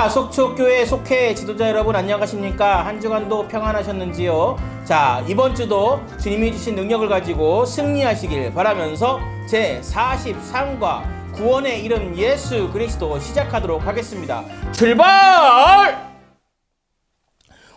자, 속초교회 속회 지도자 여러분 안녕하십니까? 한 주간도 평안하셨는지요? 자, 이번 주도 주님이 주신 능력을 가지고 승리하시길 바라면서 제43과 구원의 이름 예수 그리스도 시작하도록 하겠습니다. 출발!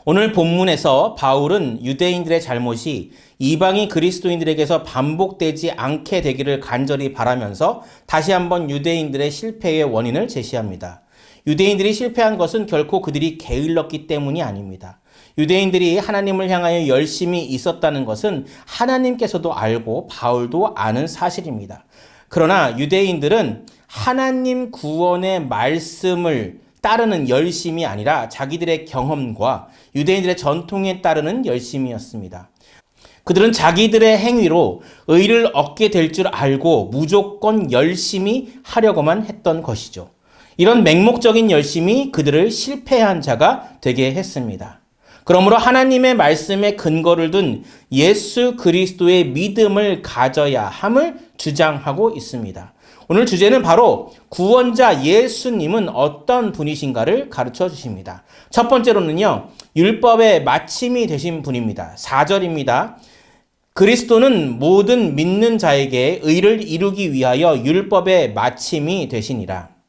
오늘 본문에서 바울은 유대인들의 잘못이 이방인 그리스도인들에게서 반복되지 않게 되기를 간절히 바라면서 다시 한번 유대인들의 실패의 원인을 제시합니다. 유대인들이 실패한 것은 결코 그들이 게을렀기 때문이 아닙니다. 유대인들이 하나님을 향하여 열심히 있었다는 것은 하나님께서도 알고 바울도 아는 사실입니다. 그러나 유대인들은 하나님 구원의 말씀을 따르는 열심이 아니라 자기들의 경험과 유대인들의 전통에 따르는 열심이었습니다. 그들은 자기들의 행위로 의를 얻게 될 줄 알고 무조건 열심히 하려고만 했던 것이죠. 이런 맹목적인 열심이 그들을 실패한 자가 되게 했습니다. 그러므로 하나님의 말씀에 근거를 둔 예수 그리스도의 믿음을 가져야 함을 주장하고 있습니다. 오늘 주제는 바로 구원자 예수님은 어떤 분이신가를 가르쳐 주십니다. 첫 번째로는요, 율법의 마침이 되신 분입니다. 4절입니다. 그리스도는 모든 믿는 자에게 의를 이루기 위하여 율법의 마침이 되시니라.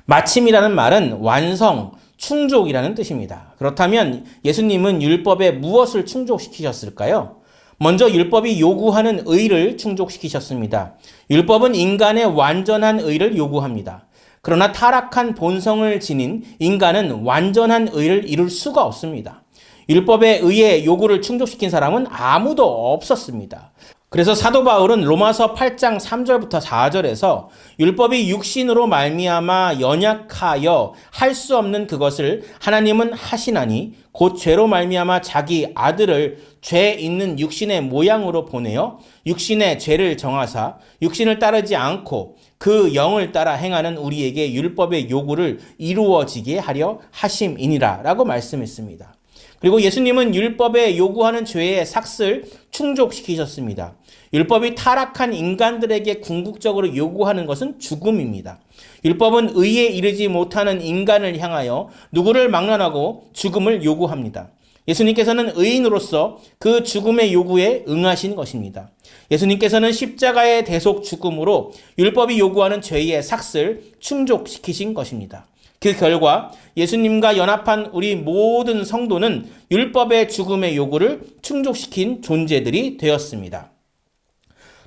마침이라는 말은 완성, 충족이라는 뜻입니다. 그렇다면 예수님은 율법에 무엇을 충족시키셨을까요? 먼저 율법이 요구하는 의를 충족시키셨습니다. 율법은 인간의 완전한 의를 요구합니다. 그러나 타락한 본성을 지닌 인간은 완전한 의를 이룰 수가 없습니다. 율법의 의의 요구를 충족시킨 사람은 아무도 없었습니다. 그래서 사도 바울은 로마서 8장 3절부터 4절에서 율법이 육신으로 말미암아 연약하여 할 수 없는 그것을 하나님은 하시나니 곧 죄로 말미암아 자기 아들을 죄 있는 육신의 모양으로 보내어 육신의 죄를 정하사 육신을 따르지 않고 그 영을 따라 행하는 우리에게 율법의 요구를 이루어지게 하려 하심이니라 라고 말씀했습니다. 그리고 예수님은 율법에 요구하는 죄의 삭을 충족시키셨습니다. 율법이 타락한 인간들에게 궁극적으로 요구하는 것은 죽음입니다. 율법은 의에 이르지 못하는 인간을 향하여 누구를 막론하고 죽음을 요구합니다. 예수님께서는 의인으로서 그 죽음의 요구에 응하신 것입니다. 예수님께서는 십자가의 대속 죽음으로 율법이 요구하는 죄의 삭을 충족시키신 것입니다. 그 결과 예수님과 연합한 우리 모든 성도는 율법의 죽음의 요구를 충족시킨 존재들이 되었습니다.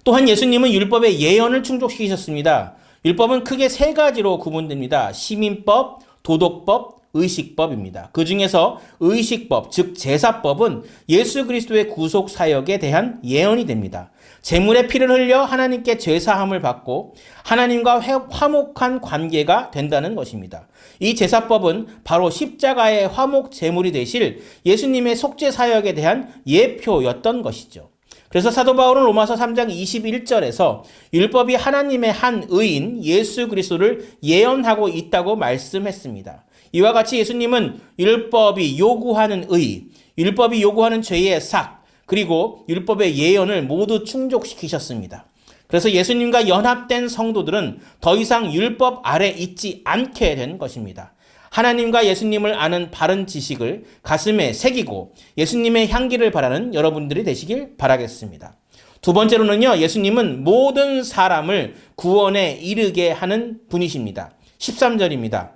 또한 예수님은 율법의 예언을 충족시키셨습니다. 율법은 크게 세 가지로 구분됩니다. 시민법, 도덕법, 의식법입니다. 그 중에서 의식법, 즉 제사법은 예수 그리스도의 구속 사역에 대한 예언이 됩니다. 제물의 피를 흘려 하나님께 제사함을 받고 하나님과 화목한 관계가 된다는 것입니다. 이 제사법은 바로 십자가의 화목 제물이 되실 예수님의 속죄 사역에 대한 예표였던 것이죠. 그래서 사도 바울은 로마서 3장 21절에서 율법이 하나님의 한 의인 예수 그리스도를 예언하고 있다고 말씀했습니다. 이와 같이 예수님은 율법이 요구하는 의, 율법이 요구하는 죄의 삭, 그리고 율법의 예언을 모두 충족시키셨습니다. 그래서 예수님과 연합된 성도들은 더 이상 율법 아래 있지 않게 된 것입니다. 하나님과 예수님을 아는 바른 지식을 가슴에 새기고 예수님의 향기를 바라는 여러분들이 되시길 바라겠습니다. 두 번째로는요, 예수님은 모든 사람을 구원에 이르게 하는 분이십니다. 13절입니다.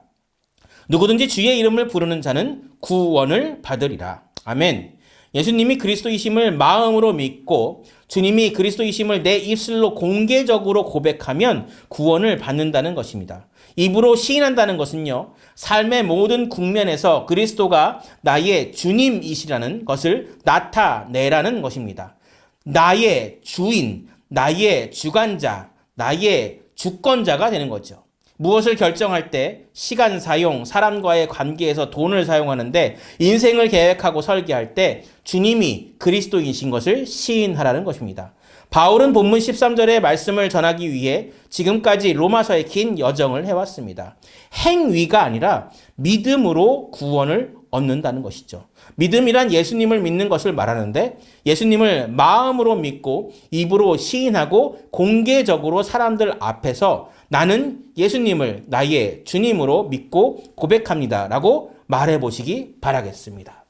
누구든지 주의 이름을 부르는 자는 구원을 받으리라. 아멘. 예수님이 그리스도이심을 마음으로 믿고 주님이 그리스도이심을 내 입술로 공개적으로 고백하면 구원을 받는다는 것입니다. 입으로 시인한다는 것은요, 삶의 모든 국면에서 그리스도가 나의 주님이시라는 것을 나타내라는 것입니다. 나의 주인, 나의 주관자, 나의 주권자가 되는 거죠. 무엇을 결정할 때 시간 사용, 사람과의 관계에서 돈을 사용하는데 인생을 계획하고 설계할 때 주님이 그리스도이신 것을 시인하라는 것입니다. 바울은 본문 13절의 말씀을 전하기 위해 지금까지 로마서의 긴 여정을 해왔습니다. 행위가 아니라 믿음으로 구원을 얻는다는 것이죠. 믿음이란 예수님을 믿는 것을 말하는데 예수님을 마음으로 믿고 입으로 시인하고 공개적으로 사람들 앞에서 나는 예수님을 나의 주님으로 믿고 고백합니다 라고 말해보시기 바라겠습니다.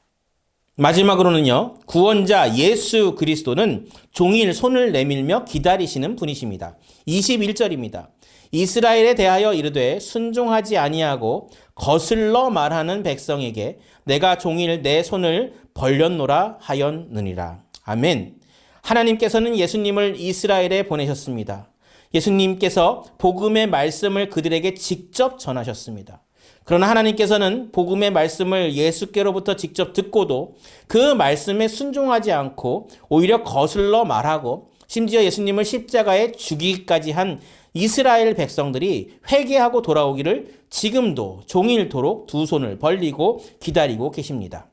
마지막으로는요, 구원자 예수 그리스도는 종일 손을 내밀며 기다리시는 분이십니다. 21절입니다. 이스라엘에 대하여 이르되 순종하지 아니하고 거슬러 말하는 백성에게 내가 종일 내 손을 벌렸노라 하였느니라. 아멘. 하나님께서는 예수님을 이스라엘에 보내셨습니다. 예수님께서 복음의 말씀을 그들에게 직접 전하셨습니다. 그러나 하나님께서는 복음의 말씀을 예수께로부터 직접 듣고도 그 말씀에 순종하지 않고 오히려 거슬러 말하고 심지어 예수님을 십자가에 죽이기까지 한 이스라엘 백성들이 회개하고 돌아오기를 지금도 종일토록 두 손을 벌리고 기다리고 계십니다.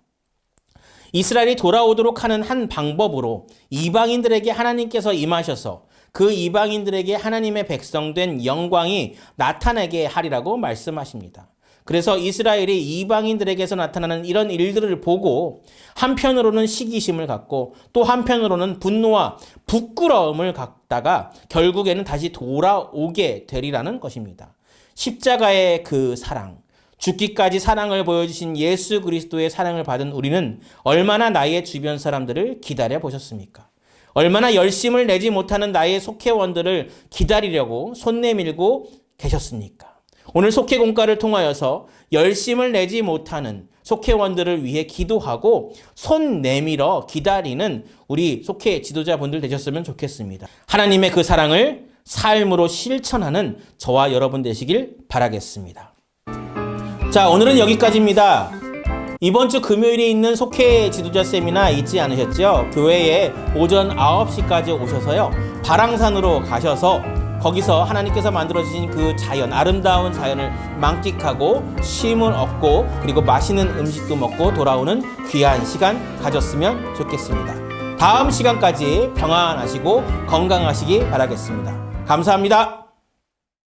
이스라엘이 돌아오도록 하는 한 방법으로 이방인들에게 하나님께서 임하셔서 그 이방인들에게 하나님의 백성된 영광이 나타나게 하리라고 말씀하십니다. 그래서 이스라엘이 이방인들에게서 나타나는 이런 일들을 보고 한편으로는 시기심을 갖고 또 한편으로는 분노와 부끄러움을 갖다가 결국에는 다시 돌아오게 되리라는 것입니다. 십자가의 그 사랑, 죽기까지 사랑을 보여주신 예수 그리스도의 사랑을 받은 우리는 얼마나 나의 주변 사람들을 기다려 보셨습니까? 얼마나 열심을 내지 못하는 나의 속회원들을 기다리려고 손 내밀고 계셨습니까? 오늘 속회 공과를 통하여서 열심을 내지 못하는 속회원들을 위해 기도하고 손 내밀어 기다리는 우리 속회 지도자분들 되셨으면 좋겠습니다. 하나님의 그 사랑을 삶으로 실천하는 저와 여러분 되시길 바라겠습니다. 자, 오늘은 여기까지입니다. 이번 주 금요일에 있는 속회 지도자 세미나 잊지 않으셨죠? 교회에 오전 9시까지 오셔서요, 바랑산으로 가셔서 거기서 하나님께서 만들어주신 그 자연, 아름다운 자연을 만끽하고 쉼을 얻고 그리고 맛있는 음식도 먹고 돌아오는 귀한 시간 가졌으면 좋겠습니다. 다음 시간까지 평안하시고 건강하시기 바라겠습니다. 감사합니다.